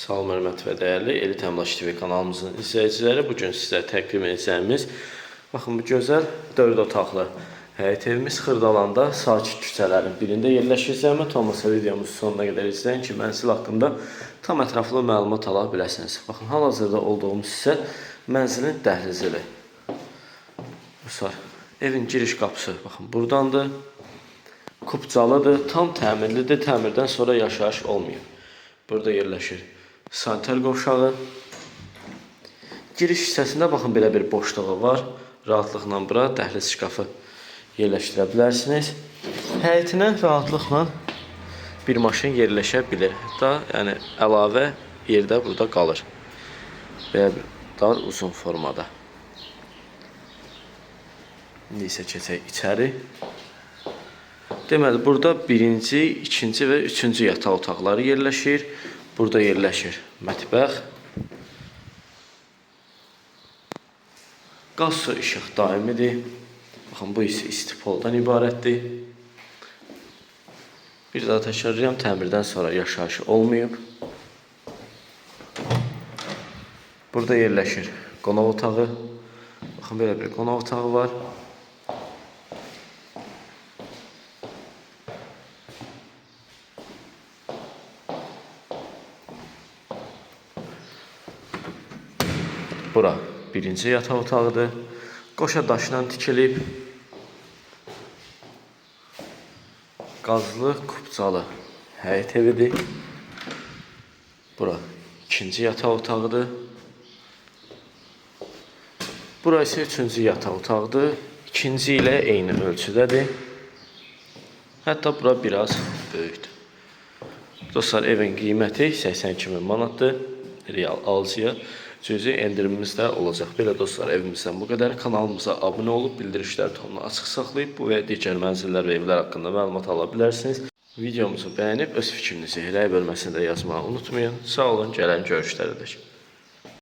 Salam, hörmət və dəyərli Elit Əmlak TV kanalımızın izləyiciləri. Bugün sizə təqdim edəcəyimiz, baxın, bu gözəl 4 otaqlı həyət evimiz Xırdalanda sakit küçələrin birində yerləşir. Zəhmət olmasa videomuzu sonuna qədər izləyin ki, mənzil haqqında tam ətraflı məlumat ala biləsiniz. Baxın, hal-hazırda olduğumuz isə mənzilin dəhlizidir. Evin giriş qapısı, baxın, buradandır. Kupcalıdır, tam təmirlidir, təmirdən sonra yaşayış olmuyor. Burada yerləşir sanitar qovşağı. Giriş hissəsində baxın, belə bir boşluğu var. Rahatlıqla bura dəhliz şkafı yerləşdirə bilərsiniz. Həyətinə rahatlıqla bir maşın yerləşə bilir. Hətta yəni, əlavə yerdə burada qalır. Belə bir dar uzun formada. İndi isə keçək içəri. Deməli, burada birinci, ikinci və üçüncü yataq otaqları yerləşir. Burada yerləşir mətbəx. Qaz su işıq daimidir. Baxın, bu isə istipoldan ibarətdir. Bir daha təkrarlayıram, təmirdən sonra yaşayışı olmayıb. Burada yerləşir qonaq otağı. Baxın, belə bir qonaq otağı var. Bura birinci yataq otağıdır. Qoşa daşla tikilib. Qazlı, kupcalı həyət evidir. Bura ikinci yataq otağıdır. Bura isə üçüncü yataq otağıdır. İkinci ilə eyni ölçüdədir. Hətta bura biraz böyükdür. Dostlar, evin qiyməti 82.000 manatdır. Real alıcıya cüzi endirimimiz də olacaq. Belə dostlar, evimizdən bu qədər. Kanalımıza abunə olub, bildirişlər tonunu açıq saxlayıb bu və digər mənzillər və evlər haqqında məlumat ala bilərsiniz. Videomuzu bəyənib öz fikrinizi rəy bölməsində yazmağı unutmayın. Sağ olun, gələn görüşlərədək.